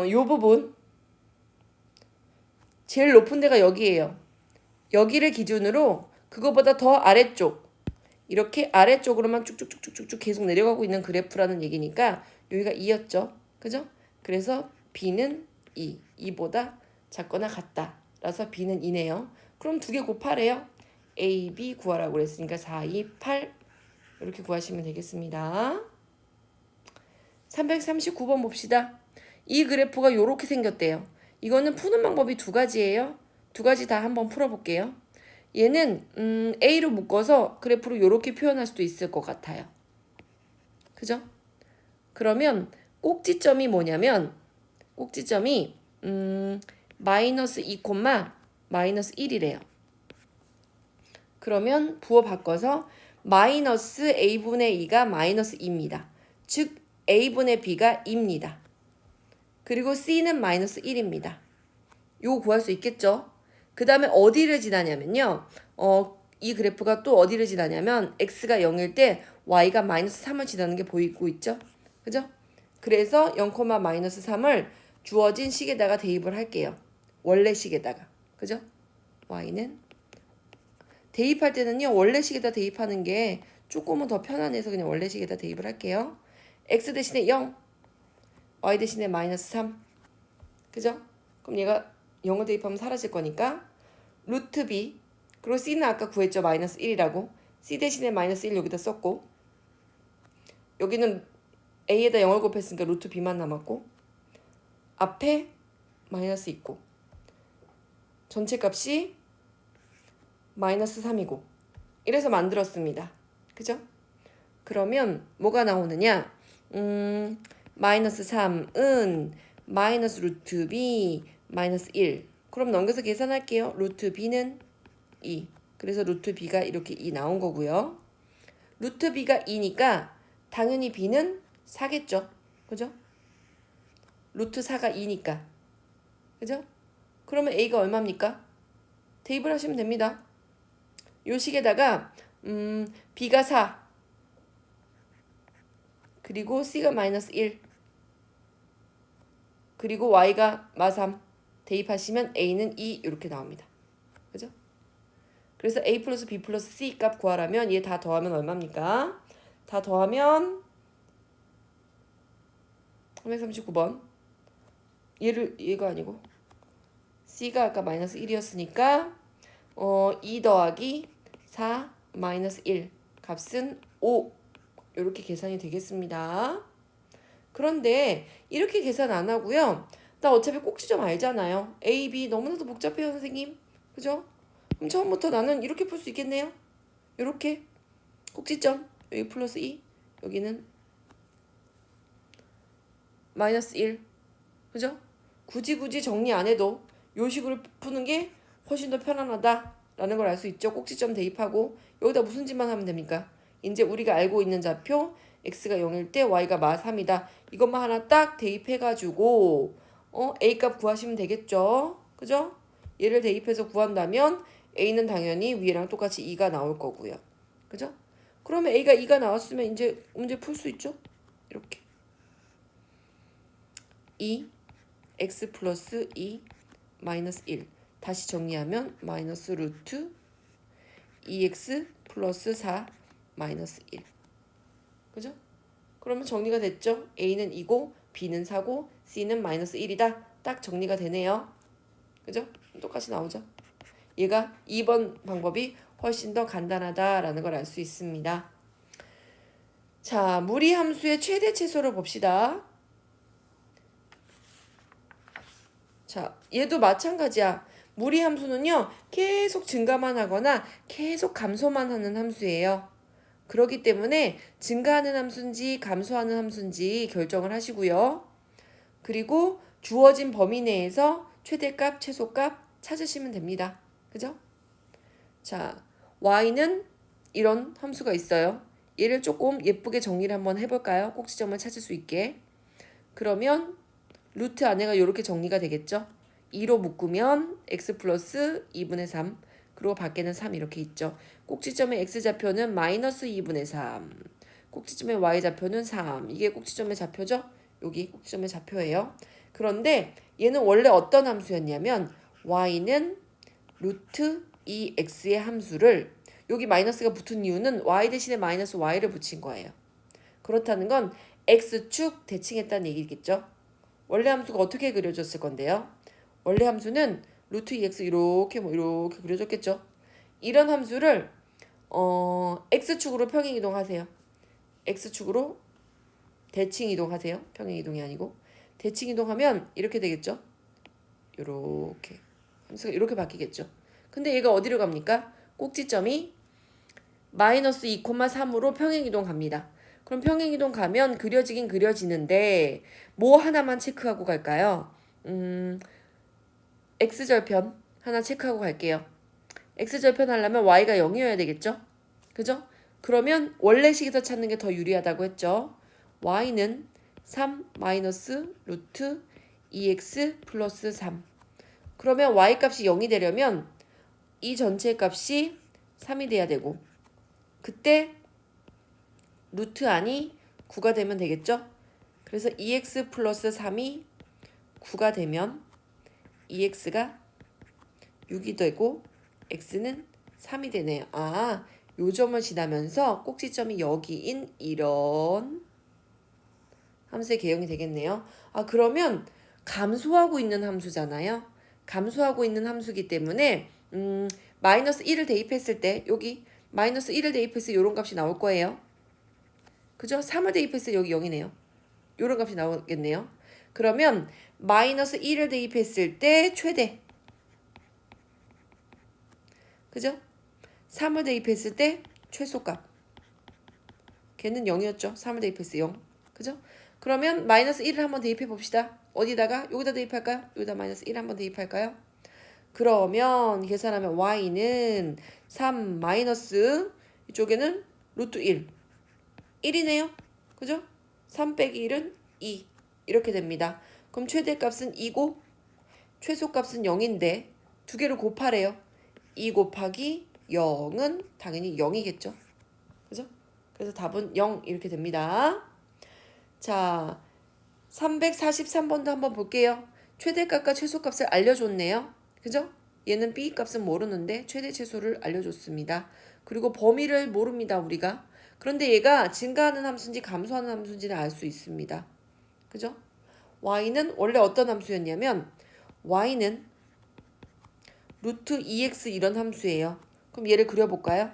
요 부분 제일 높은 데가 여기예요. 여기를 기준으로 그거보다 더 아래쪽, 이렇게 아래쪽으로만 쭉쭉쭉쭉쭉 계속 내려가고 있는 그래프라는 얘기니까 여기가 2였죠. 그죠? 그래서 B는 2, 2보다 작거나 같다. 라서 B는 2네요. 그럼 두 개 곱하래요. A, B 구하라고 그랬으니까 4, 2, 8 이렇게 구하시면 되겠습니다. 339번 봅시다. 이 그래프가 이렇게 생겼대요. 이거는 푸는 방법이 두 가지예요. 두 가지 다 한번 풀어볼게요. 얘는 A로 묶어서 그래프로 이렇게 표현할 수도 있을 것 같아요. 그죠? 그러면 꼭지점이 뭐냐면, 꼭지점이 마이너스 2, 마이너스 1이래요. 그러면 부호 바꿔서 마이너스 A분의 2가 마이너스 2입니다. 즉 A분의 B가 2입니다. 그리고 C는 마이너스 1입니다. 요거 구할 수 있겠죠? 그 다음에 어디를 지나냐면요. 이 그래프가 또 어디를 지나냐면 x가 0일 때 y가 마이너스 3을 지나는 게 보이고 있죠? 그죠? 그래서 0, 마이너스 3을 주어진 식에다가 대입을 할게요. 원래 식에다가. 그죠? y는 대입할 때는요. 원래 식에다 대입하는 게 조금은 더 편안해서 그냥 원래 식에다 대입을 할게요. x 대신에 0, y 대신에 마이너스 3. 그죠? 그럼 얘가 0을 대입하면 사라질 거니까 루트 b, 그리고 c는 아까 구했죠. 마이너스 1이라고. c 대신에 마이너스 1 여기다 썼고, 여기는 a에다 0을 곱했으니까 루트 b만 남았고, 앞에 마이너스 있고, 전체 값이 마이너스 3이고, 이래서 만들었습니다. 그죠? 그러면 뭐가 나오느냐? 마이너스 3은 마이너스 루트 b 마이너스 1. 그럼 넘겨서 계산할게요. 루트 b는 2. 그래서 루트 b가 이렇게 2 나온 거고요. 루트 b가 2니까 당연히 b는 4겠죠. 그죠? 루트 4가 2니까. 그죠? 그러면 a가 얼마입니까? 대입을 하시면 됩니다. 요 식에다가 b가 4, 그리고 c가 마이너스 1, 그리고 y가 마3 대입하시면 a는 2 이렇게 나옵니다. 그죠? 그래서 a 플러스 b 플러스 c 값 구하라면 얘 다 더하면 얼마입니까? 다 더하면 339번. 얘가 아니고 c가 아까 마이너스 1이었으니까 2 더하기 4 마이너스 1 값은 5 이렇게 계산이 되겠습니다. 그런데 이렇게 계산 안 하고요. 나 어차피 꼭지점 알잖아요. A, B 너무나도 복잡해요, 선생님. 그죠? 그럼 처음부터 나는 이렇게 풀 수 있겠네요. 이렇게 꼭지점 여기 플러스 2, 여기는 마이너스 1. 그죠? 굳이 정리 안 해도 요 식으로 푸는 게 훨씬 더 편안하다라는 걸 알 수 있죠. 꼭지점 대입하고 여기다 무슨 짓만 하면 됩니까? 이제 우리가 알고 있는 좌표 x가 0일 때 y가 마 3이다. 이것만 하나 딱 대입해가지고 a 값 구하시면 되겠죠. 그죠? 얘를 대입해서 구한다면 a는 당연히 위에랑 똑같이 2가 나올 거고요. 그죠? 그러면 a가 2가 나왔으면 이제 문제 풀 수 있죠. 이렇게 2 x 플러스 2 마이너스 1 다시 정리하면 마이너스 루트 2x 플러스 4 마이너스 1. 그죠? 그러면 정리가 됐죠? a는 2고 b는 4고 c는 마이너스 1이다. 딱 정리가 되네요. 그죠? 똑같이 나오죠? 얘가 2번 방법이 훨씬 더 간단하다라는 걸 알 수 있습니다. 자, 무리함수의 최대 최소를 봅시다. 자, 얘도 마찬가지야. 무리함수는요, 계속 증가만 하거나 계속 감소만 하는 함수예요. 그렇기 때문에 증가하는 함수인지 감소하는 함수인지 결정을 하시고요. 그리고 주어진 범위 내에서 최대값, 최소값 찾으시면 됩니다. 그죠? 자, y는 이런 함수가 있어요. 얘를 조금 예쁘게 정리를 한번 해볼까요? 꼭지점을 찾을 수 있게. 그러면 루트 안에가 이렇게 정리가 되겠죠? 2로 묶으면 x 플러스 2분의 3 그리고 밖에는 3 이렇게 있죠. 꼭지점의 x좌표는 마이너스 2분의 3 꼭지점의 y좌표는 3 이게 꼭지점의 좌표죠? 여기 꼭지점의 좌표예요. 그런데 얘는 원래 어떤 함수였냐면 y는 루트 2x의 함수를 여기 마이너스가 붙은 이유는 y 대신에 마이너스 y를 붙인 거예요. 그렇다는 건 x축 대칭했다는 얘기겠죠. 원래 함수가 어떻게 그려졌을 건데요. 원래 함수는 루트 2x 이렇게 이렇게 그려졌겠죠. 이런 함수를 x축으로 평행 이동하세요. x축으로 대칭 이동하세요. 평행 이동이 아니고 대칭 이동하면 이렇게 되겠죠. 이렇게 함수가 이렇게 바뀌겠죠. 근데 얘가 어디로 갑니까? 꼭지점이 마이너스 2,3으로 평행 이동 갑니다. 그럼 평행 이동 가면 그려지긴 그려지는데 뭐 하나만 체크하고 갈까요? x절편 하나 체크하고 갈게요. x절편 하려면 y가 0이어야 되겠죠? 그죠? 그러면 원래식에서 찾는 게 더 유리하다고 했죠. y는 3 마이너스 루트 2x 플러스 3. 그러면 y 값이 0이 되려면 이 전체 값이 3이 돼야 되고 그때 루트 안이 9가 되면 되겠죠? 그래서 2x 플러스 3이 9가 되면 2x가 6이 되고 x는 3이 되네요. 아, 요 점을 지나면서 꼭지점이 여기인 이런 함수의 개형이 되겠네요. 아, 그러면 감소하고 있는 함수잖아요. 감소하고 있는 함수기 때문에 마이너스 1을 대입했을 때 여기 마이너스 1을 대입했을 때 요런 값이 나올 거예요. 그죠? 3을 대입했을 때 여기 0이네요. 요런 값이 나오겠네요. 그러면 마이너스 1을 대입했을 때 최대. 그죠? 3을 대입했을 때 최소값. 걔는 0이었죠. 3을 대입했을 때 0. 그죠? 그러면 마이너스 1을 한번 대입해 봅시다. 어디다가? 여기다 대입할까요? 여기다 마이너스 1 한번 대입할까요? 그러면 계산하면 y는 3 마이너스 이쪽에는 루트 1. 1이네요. 그죠? 3 빼기 1은 2. 이렇게 됩니다. 그럼 최대값은 2고 최소값은 0인데 두 개를 곱하래요. 2 곱하기 0은 당연히 0이겠죠. 그죠? 그래서 답은 0 이렇게 됩니다. 자, 343번도 한번 볼게요. 최대값과 최소값을 알려줬네요. 그죠? 얘는 B값은 모르는데 최대 최소를 알려줬습니다. 그리고 범위를 모릅니다, 우리가. 그런데 얘가 증가하는 함수인지 감소하는 함수인지는 알 수 있습니다. 그죠? y는 원래 어떤 함수였냐면 y는 루트 2x 이런 함수예요. 그럼 얘를 그려볼까요?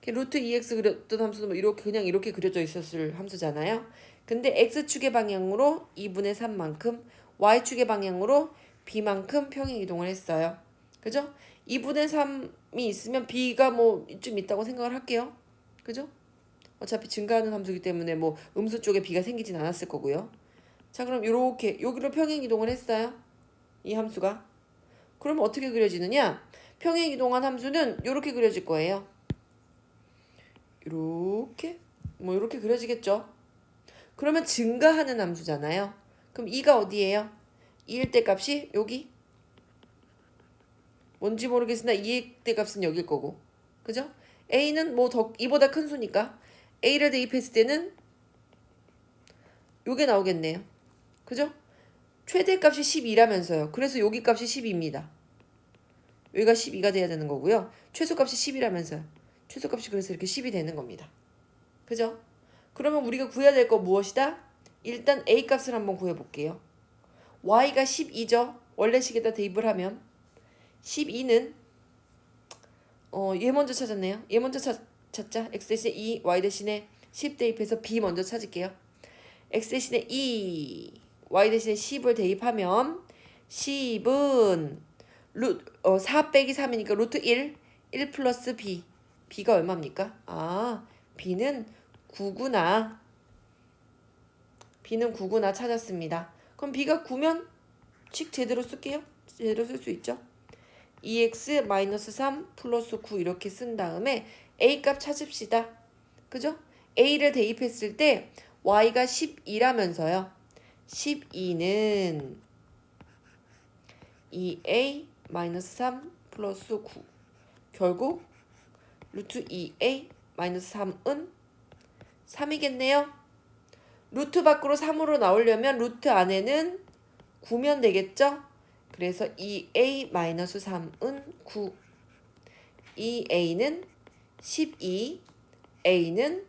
루트 2x 그렸던 함수는 뭐 이렇게 그냥 이렇게 그려져 있었을 함수잖아요. 근데 x축의 방향으로 2분의 3만큼 y축의 방향으로 b만큼 평행 이동을 했어요. 그죠? 2분의 3이 있으면 b가 뭐 이쯤 있다고 생각을 할게요. 그죠? 어차피 증가하는 함수이기 때문에 뭐 음수 쪽에 b가 생기진 않았을 거고요. 자, 그럼 요렇게 여기로 평행 이동을 했어요. 이 함수가. 그러면 어떻게 그려지느냐? 평행 이동한 함수는 요렇게 그려질 거예요. 요렇게 뭐 요렇게 그려지겠죠? 그러면 증가하는 함수잖아요. 그럼 2가 어디예요? 2일 때 값이 여기. 뭔지 모르겠으나 2일 때 값은 여길 거고. 그죠? A는 뭐 더 2보다 큰 수니까 A를 대입했을 때는 요게 나오겠네요. 그죠? 최대값이 12라면서요. 그래서 여기 값이 12입니다. 여기가 12가 돼야 되는 거고요. 최소값이 10이라면서요. 최소값이 그래서 이렇게 10이 되는 겁니다. 그죠? 그러면 우리가 구해야 될 거 무엇이다? 일단 A 값을 한번 구해볼게요. Y가 12죠. 원래식에다 대입을 하면 12는 얘 먼저 찾았네요. 얘 먼저 찾자. X 대신에 2, Y 대신에 10 대입해서 B 먼저 찾을게요. X 대신에 2, Y 대신에 10을 대입하면 10은 4 빼기 3이니까 루트 1, 1 플러스 B. B가 얼마입니까? 아, B는 9구나. B는 9구나 찾았습니다. 그럼 B가 9면 식 제대로 쓸게요. 제대로 쓸 수 있죠. 2x-3 플러스 9 이렇게 쓴 다음에 A 값 찾읍시다. 그죠? A를 대입했을 때 Y가 12라면서요. 12는 2a-3 플러스 9. 결국 루트 2a-3은 3이겠네요. 루트 밖으로 3으로 나오려면 루트 안에는 9면 되겠죠? 그래서 2a-3은 9. 2a는 12, a는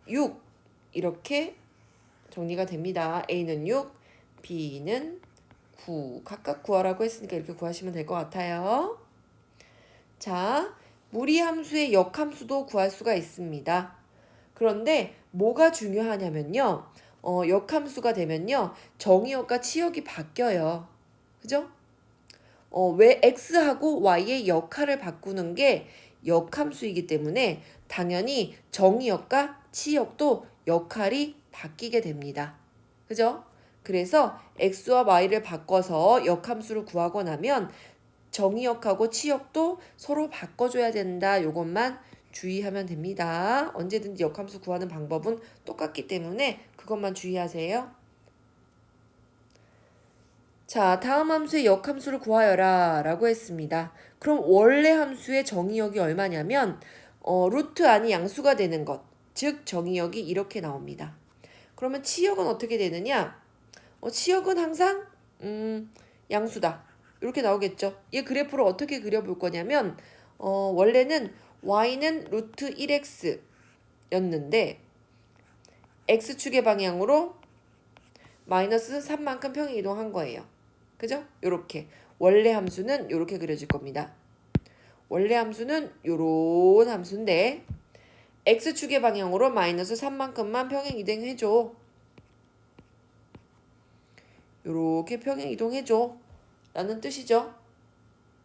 6. 이렇게 정리가 됩니다. a는 6, b는 9. 각각 구하라고 했으니까 이렇게 구하시면 될 것 같아요. 자, 무리함수의 역함수도 구할 수가 있습니다. 그런데 뭐가 중요하냐면요. 역함수가 되면요. 정의역과 치역이 바뀌어요. 그죠? 왜 x하고 y의 역할을 바꾸는 게 역함수이기 때문에 당연히 정의역과 치역도 역할이 바뀌게 됩니다. 그죠? 그래서 x와 y를 바꿔서 역함수를 구하고 나면 정의역하고 치역도 서로 바꿔줘야 된다. 요것만 주의하면 됩니다. 언제든지 역함수 구하는 방법은 똑같기 때문에 그것만 주의하세요. 자, 다음 함수의 역함수를 구하여라 라고 했습니다. 그럼 원래 함수의 정의역이 얼마냐면 루트 안이 양수가 되는 것, 즉 정의역이 이렇게 나옵니다. 그러면 치역은 어떻게 되느냐? 치역은 항상 양수다. 이렇게 나오겠죠. 이 그래프를 어떻게 그려볼 거냐면 원래는 y는 루트 1x 였는데 x축의 방향으로 마이너스 3만큼 평행 이동한 거예요. 그죠? 요렇게 원래 함수는 요렇게 그려질 겁니다. 원래 함수는 요런 함수인데 x축의 방향으로 마이너스 3만큼만 평행 이동해줘. 요렇게 평행 이동해줘 라는 뜻이죠.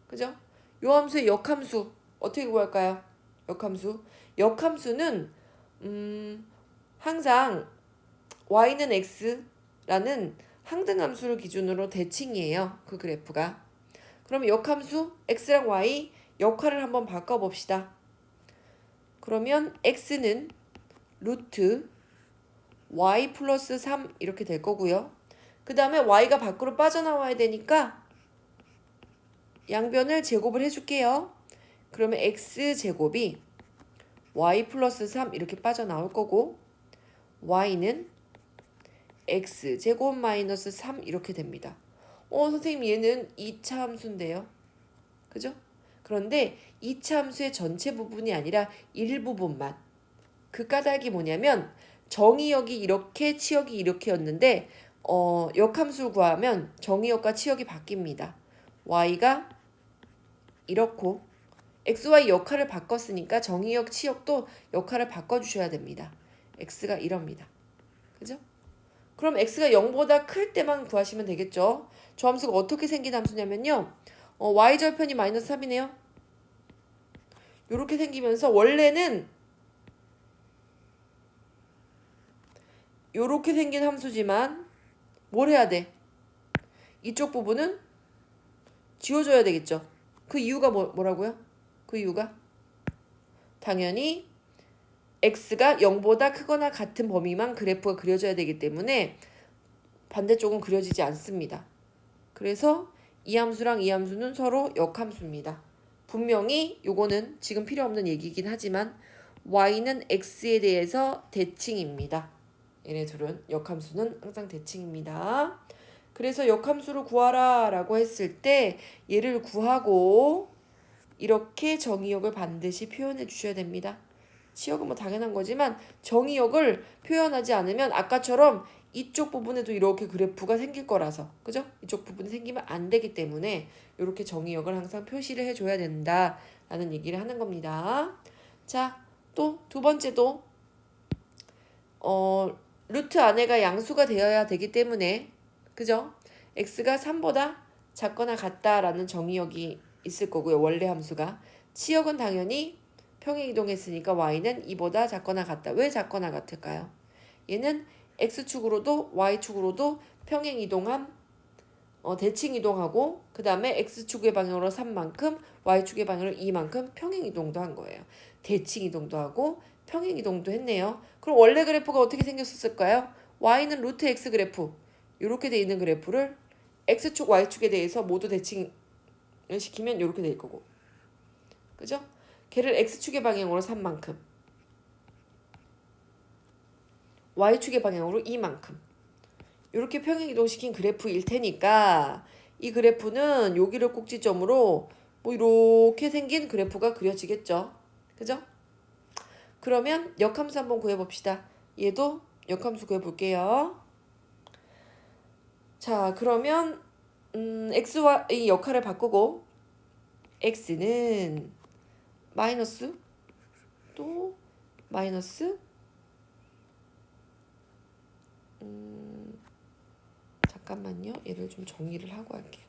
그죠? 요 함수의 역함수 어떻게 구할까요? 역함수는 항상 y는 x라는 항등함수를 기준으로 대칭이에요. 그 그래프가. 그러면 역함수 x랑 y 역할을 한번 바꿔봅시다. 그러면 x는 루트 y 플러스 3 이렇게 될 거고요. 그 다음에 y가 밖으로 빠져나와야 되니까 양변을 제곱을 해줄게요. 그러면 x제곱이 y 플러스 3 이렇게 빠져나올 거고 y는 x제곱 마이너스 3 이렇게 됩니다. 선생님 얘는 2차 함수인데요. 그죠? 그런데 2차 함수의 전체 부분이 아니라 일부분만. 그 까닭이 뭐냐면 정의역이 이렇게 치역이 이렇게였는데 역함수를 구하면 정의역과 치역이 바뀝니다. y가 이렇고 xy 역할을 바꿨으니까 정의역 치역도 역할을 바꿔주셔야 됩니다. x가 이럽니다. 그죠? 그럼 x가 0보다 클 때만 구하시면 되겠죠. 저 함수가 어떻게 생긴 함수냐면요. y절편이 마이너스 3이네요. 이렇게 생기면서 원래는 이렇게 생긴 함수지만 뭘 해야 돼? 이쪽 부분은 지워줘야 되겠죠. 그 이유가 뭐라고요? 그 이유가 당연히 x가 0보다 크거나 같은 범위만 그래프가 그려져야 되기 때문에 반대쪽은 그려지지 않습니다. 그래서 이 함수랑 이 함수는 서로 역함수입니다. 분명히 요거는 지금 필요 없는 얘기긴 하지만 y는 x에 대해서 대칭입니다. 얘네 둘은 역함수는 항상 대칭입니다. 그래서 역함수를 구하라 라고 했을 때 얘를 구하고 이렇게 정의역을 반드시 표현해 주셔야 됩니다. 치역은 뭐 당연한 거지만 정의역을 표현하지 않으면 아까처럼 이쪽 부분에도 이렇게 그래프가 생길 거라서 그죠? 이쪽 부분이 생기면 안 되기 때문에 이렇게 정의역을 항상 표시를 해줘야 된다라는 얘기를 하는 겁니다. 자, 또 두 번째도 루트 안에가 양수가 되어야 되기 때문에 그죠? x가 3보다 작거나 같다라는 정의역이 있을 거고요. 원래 함수가. 치역은 당연히 평행이동했으니까 y는 2보다 작거나 같다. 왜 작거나 같을까요? 얘는 x축으로도 y축으로도 평행이동함 대칭이동하고 그 다음에 x축의 방향으로 3만큼 y축의 방향으로 2만큼 평행이동도 한 거예요. 대칭이동도 하고 평행이동도 했네요. 그럼 원래 그래프가 어떻게 생겼을까요? y는 루트 x 그래프 이렇게 돼 있는 그래프를 x축 y축에 대해서 모두 대칭을 시키면 이렇게 될 거고 그죠? 걔를 x축의 방향으로 3만큼 y축의 방향으로 2만큼 이렇게 평행이동시킨 그래프일 테니까 이 그래프는 여기를 꼭지점으로 뭐 이렇게 생긴 그래프가 그려지겠죠. 그죠? 그러면 역함수 한번 구해봅시다. 얘도 역함수 구해볼게요. 자, 그러면 x와 이 역할을 바꾸고 x는 마이너스 또 마이너스 잠깐만요. 얘를 좀 정리를 하고 할게요.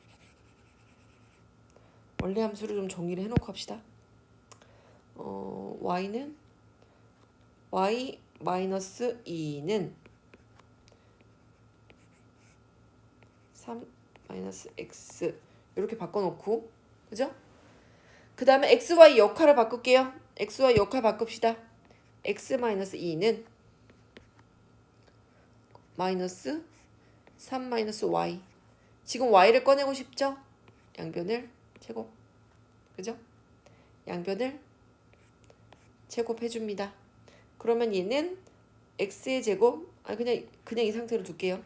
원래 함수를 좀 정리를 해놓고 합시다. y는 y 마이너스 2는 3 마이너스 x 이렇게 바꿔놓고 그죠? 그 다음에 xy 역할을 바꿀게요. xy 역할 바꿉시다. x 마이너스 2는 마이너스 3 마이너스 y 지금 y를 꺼내고 싶죠? 양변을 제곱 그죠? 양변을 제곱해줍니다. 그러면 얘는 x의 제곱 그냥 이 상태로 둘게요.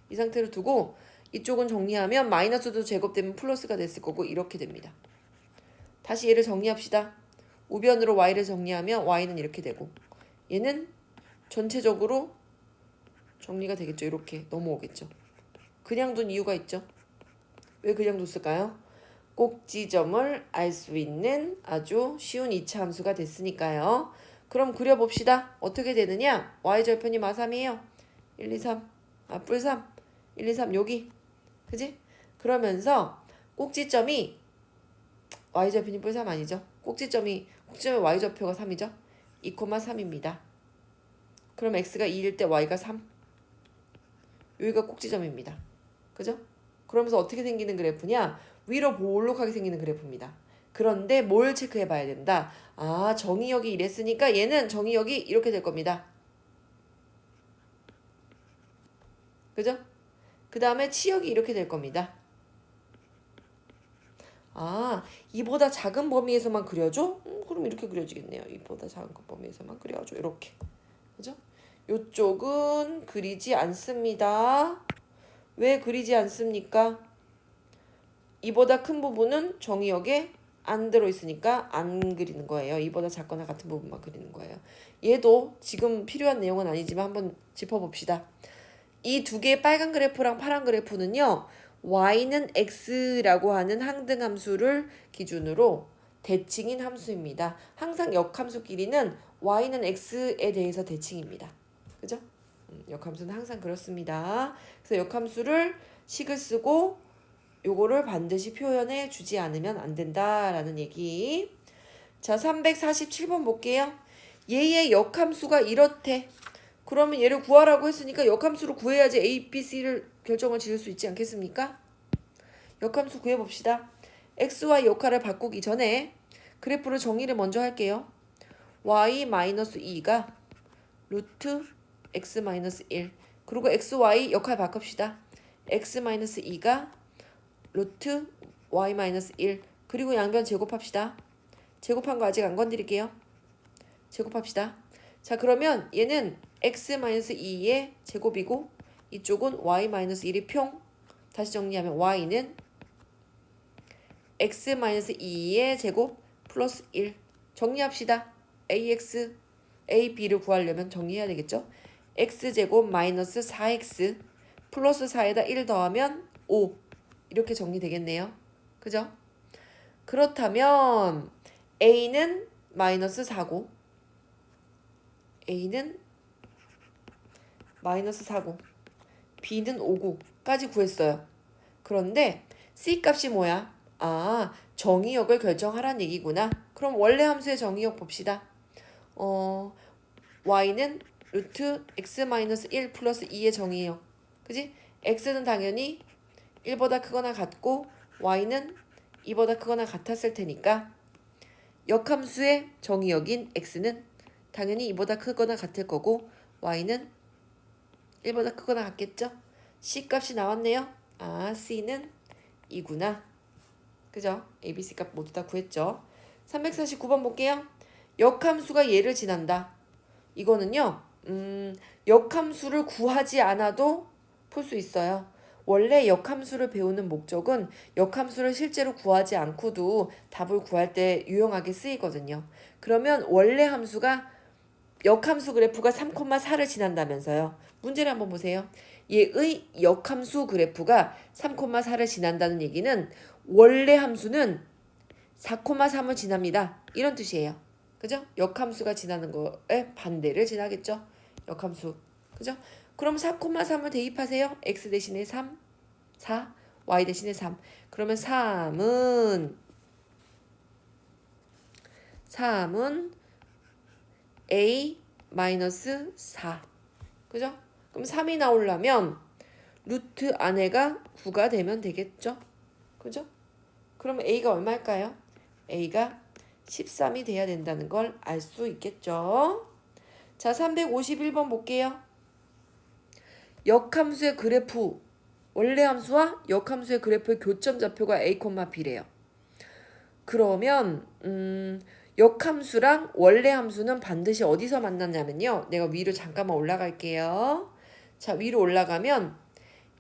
이 상태로 두고 이쪽은 정리하면 마이너스도 제곱되면 플러스가 됐을 거고 이렇게 됩니다. 다시 얘를 정리합시다. 우변으로 y를 정리하면 y는 이렇게 되고 얘는 전체적으로 정리가 되겠죠. 이렇게 넘어오겠죠. 그냥 둔 이유가 있죠. 왜 그냥 뒀을까요? 꼭지점을 알 수 있는 아주 쉬운 2차 함수가 됐으니까요. 그럼 그려봅시다. 어떻게 되느냐? y절편이 마3이에요. 1, 2, 3. 뿔3. 1, 2, 3 여기. 그지? 그러면서 꼭지점이 y절편이 뿔3 아니죠? 꼭지점의 y좌표가 3이죠? 2,3입니다. 그럼 x가 2일 때 y가 3. 여기가 꼭지점입니다. 그죠? 그러면서 어떻게 생기는 그래프냐? 위로 볼록하게 생기는 그래프입니다. 그런데 뭘 체크해 봐야 된다? 정의역이 이랬으니까 얘는 정의역이 이렇게 될 겁니다. 그죠? 그 다음에 치역이 이렇게 될 겁니다. 이보다 작은 범위에서만 그려줘? 그럼 이렇게 그려지겠네요. 이보다 작은 범위에서만 그려줘. 이렇게. 그죠? 요쪽은 그리지 않습니다. 왜 그리지 않습니까? 이보다 큰 부분은 정의역에 안 들어있으니까 안 그리는 거예요. 이보다 작거나 같은 부분만 그리는 거예요. 얘도 지금 필요한 내용은 아니지만 한번 짚어봅시다. 이 두 개의 빨간 그래프랑 파란 그래프는요. y는 x라고 하는 항등함수를 기준으로 대칭인 함수입니다. 항상 역함수끼리는 y는 x에 대해서 대칭입니다. 그죠? 역함수는 항상 그렇습니다. 그래서 역함수를 식을 쓰고 요거를 반드시 표현해 주지 않으면 안 된다라는 얘기. 자, 347번 볼게요. 얘의 역함수가 이렇대. 그러면 얘를 구하라고 했으니까 역함수로 구해야지 A, B, C를 결정을 지을 수 있지 않겠습니까? 역함수 구해봅시다. x, y 역할을 바꾸기 전에 그래프를 정리를 먼저 할게요. y-2가 루트 x-1 그리고 x, y 역할 바꿉시다. x-2가 루트 y-1 그리고 양변 제곱합시다. 제곱한 거 아직 안 건드릴게요. 제곱합시다. 자, 그러면 얘는 x-2의 제곱이고 이쪽은 y-1이 평. 다시 정리하면 y는 x-2의 제곱 플러스 1. 정리합시다. ax, ab를 구하려면 정리해야 되겠죠? x제곱 마이너스 4x 플러스 4에다 1 더하면 5. 이렇게 정리되겠네요. 그죠? 그렇다면 a는 마이너스 4고 a는 마이너스 4고 b는 5고까지 구했어요. 그런데 c 값이 뭐야? 아, 정의역을 결정하란 얘기구나. 그럼 원래 함수의 정의역 봅시다. y는 루트 x-1 플러스 2의 정의역. 그지? x는 당연히 1보다 크거나 같고 y는 2보다 크거나 같았을 테니까 역함수의 정의역인 x는 당연히 2보다 크거나 같을 거고 y는 1보다 크거나 같겠죠? c 값이 나왔네요. 아, c는 2구나. 그죠? a, b, c 값 모두 다 구했죠? 349번 볼게요. 역함수가 얘를 지난다. 이거는요. 역함수를 구하지 않아도 풀 수 있어요. 원래 역함수를 배우는 목적은 역함수를 실제로 구하지 않고도 답을 구할 때 유용하게 쓰이거든요. 그러면 원래 함수가 역함수 그래프가 3,4를 지난다면서요. 문제를 한번 보세요. 얘의 역함수 그래프가 3,4를 지난다는 얘기는 원래 함수는 4,3을 지납니다. 이런 뜻이에요. 그죠? 역함수가 지나는 거에 반대를 지나겠죠. 역함수. 그죠? 그럼 4,3을 대입하세요. x 대신에 3, 4, y 대신에 3. 그러면 3은 a 마이너스 4. 그죠? 그럼 3이 나오려면 루트 안에가 9가 되면 되겠죠? 그죠? 그럼 a가 얼마일까요? a가 13이 돼야 된다는 걸 알 수 있겠죠? 자, 351번 볼게요. 역함수의 그래프, 원래 함수와 역함수의 그래프의 교점 좌표가 a, b래요. 그러면 역함수랑 원래 함수는 반드시 어디서 만났냐면요. 내가 위로 잠깐만 올라갈게요. 자, 위로 올라가면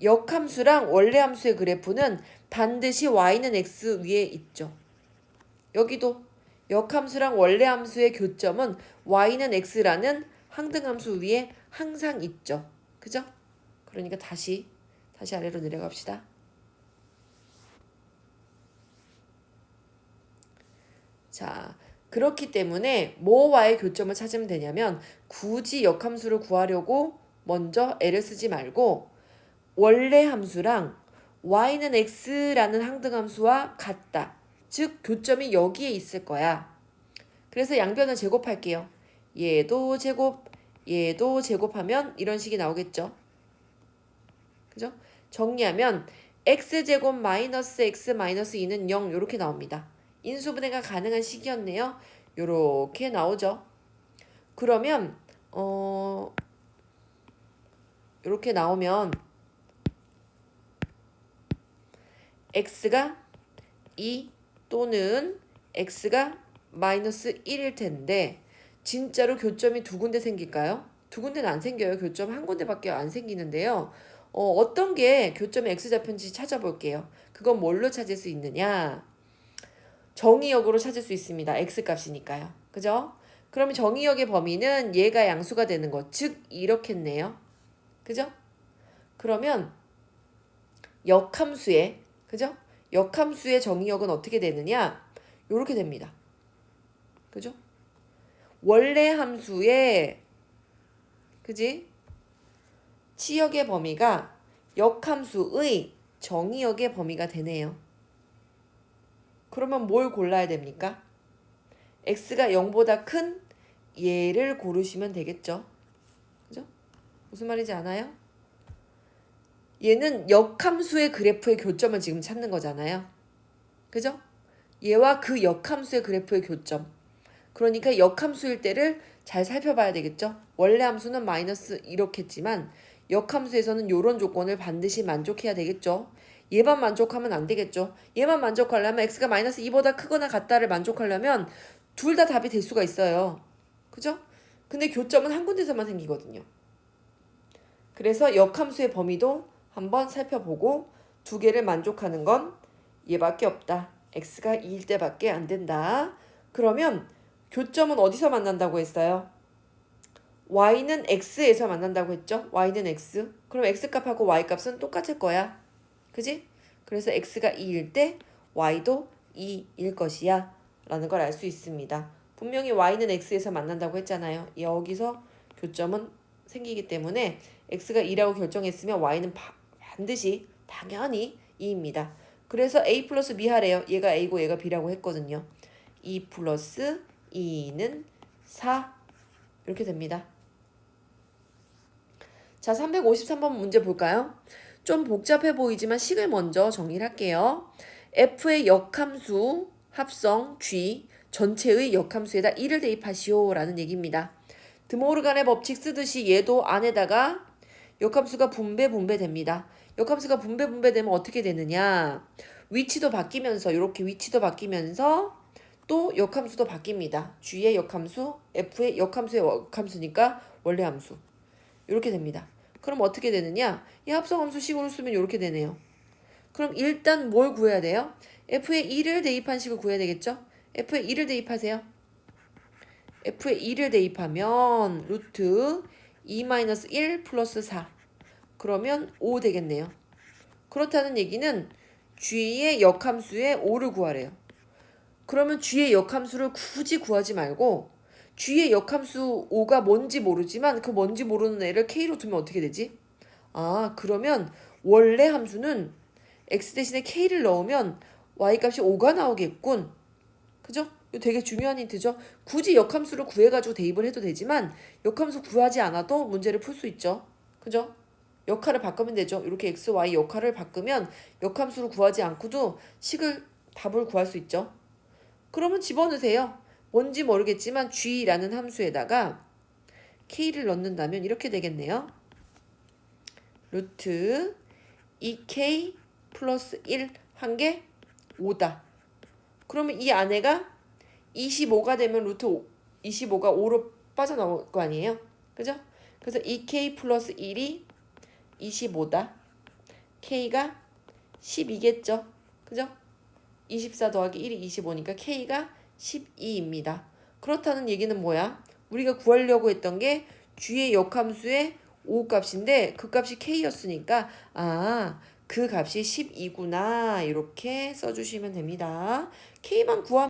역함수랑 원래 함수의 그래프는 반드시 y는 x 위에 있죠. 여기도 역함수랑 원래 함수의 교점은 y는 x라는 항등함수 위에 항상 있죠. 그죠? 그러니까 다시 아래로 내려갑시다. 자, 그렇기 때문에 뭐와의 교점을 찾으면 되냐면 굳이 역함수를 구하려고 먼저 애를 쓰지 말고 원래 함수랑 y는 x라는 항등함수와 같다. 즉 교점이 여기에 있을 거야. 그래서 양변을 제곱할게요. 얘도 제곱, 얘도 제곱하면 이런 식이 나오겠죠. 그죠? 정리하면 x제곱 마이너스 x 마이너스 2는 0 이렇게 나옵니다. 인수분해가 가능한 식이었네요. 요렇게 나오죠. 그러면 요렇게 나오면 x가 2 또는 x가 마이너스 1일 텐데 진짜로 교점이 두 군데 생길까요? 두 군데는 안 생겨요. 교점 한 군데밖에 안 생기는데요. 어떤 게 교점의 x좌표인지 찾아볼게요. 그건 뭘로 찾을 수 있느냐? 정의역으로 찾을 수 있습니다. x값이니까요. 그죠? 그러면 정의역의 범위는 얘가 양수가 되는 거. 즉 이렇겠네요. 그죠? 그러면 역함수의 그죠? 역함수의 정의역은 어떻게 되느냐? 요렇게 됩니다. 그죠? 원래 함수의 그지? 치역의 범위가 역함수의 정의역의 범위가 되네요. 그러면 뭘 골라야 됩니까? x가 0보다 큰 얘를 고르시면 되겠죠. 그죠? 무슨 말인지 아나요? 얘는 역함수의 그래프의 교점을 지금 찾는 거잖아요. 그죠? 얘와 그 역함수의 그래프의 교점. 그러니까 역함수일 때를 잘 살펴봐야 되겠죠? 원래 함수는 마이너스 이렇겠지만 역함수에서는 이런 조건을 반드시 만족해야 되겠죠? 얘만 만족하면 안 되겠죠? 얘만 만족하려면 x가 마이너스 2보다 크거나 같다를 만족하려면 둘 다 답이 될 수가 있어요. 그죠? 근데 교점은 한 군데서만 생기거든요. 그래서 역함수의 범위도 한번 살펴보고 두 개를 만족하는 건 얘밖에 없다. x가 2일 때밖에 안 된다. 그러면 교점은 어디서 만난다고 했어요? y는 x에서 만난다고 했죠? y는 x. 그럼 x값하고 y값은 똑같을 거야. 그지? 그래서 x가 2일 때 y도 2일 것이야. 라는 걸 알 수 있습니다. 분명히 y는 x에서 만난다고 했잖아요. 여기서 교점은 생기기 때문에 x가 2라고 결정했으면 y는 반드시 당연히 2입니다. 그래서 a 플러스 b 하래요. 얘가 a고 얘가 b라고 했거든요. 2 플러스 2는 4 이렇게 됩니다. 자, 353번 문제 볼까요? 좀 복잡해 보이지만 식을 먼저 정리를 할게요. f의 역함수 합성 g 전체의 역함수에다 1을 대입하시오 라는 얘기입니다. 드모르간의 법칙 쓰듯이 얘도 안에다가 역함수가 분배됩니다. 역함수가 분배되면 어떻게 되느냐? 위치도 바뀌면서 이렇게 위치도 바뀌면서 또 역함수도 바뀝니다. g의 역함수, f의 역함수의 역함수니까 원래 함수. 이렇게 됩니다. 그럼 어떻게 되느냐? 이 합성함수 식으로 쓰면 이렇게 되네요. 그럼 일단 뭘 구해야 돼요? f에 2를 대입한 식을 구해야 되겠죠? f에 2를 대입하세요. f에 2를 대입하면 루트 2-1 플러스 4 그러면 5 되겠네요. 그렇다는 얘기는 g의 역함수에 5를 구하래요. 그러면 g의 역함수를 굳이 구하지 말고 g의 역함수 5가 뭔지 모르지만 그 뭔지 모르는 애를 k로 두면 어떻게 되지? 아, 그러면 원래 함수는 x 대신에 k를 넣으면 y 값이 5가 나오겠군. 그죠? 이거 되게 중요한 힌트죠. 굳이 역함수를 구해가지고 대입을 해도 되지만 역함수 구하지 않아도 문제를 풀 수 있죠. 그죠? 역할을 바꾸면 되죠. 이렇게 x, y 역할을 바꾸면 역함수를 구하지 않고도 답을 구할 수 있죠. 그러면 집어넣으세요. 뭔지 모르겠지만 g라는 함수에다가 k를 넣는다면 이렇게 되겠네요. 루트 2k 플러스 1 한 게 5다. 그러면 이 안에가 25가 되면 루트 25가 5로 빠져나올 거 아니에요? 그죠? 그래서 2k 플러스 1이 25다. k가 12겠죠? 그죠? 24 더하기 1이 25니까 k가 12입니다. 그렇다는 얘기는 뭐야? 우리가 구하려고 했던 게 g의 역함수의 5 값인데 그 값이 k였으니까 그 값이 12구나 이렇게 써주시면 됩니다. k만 구하면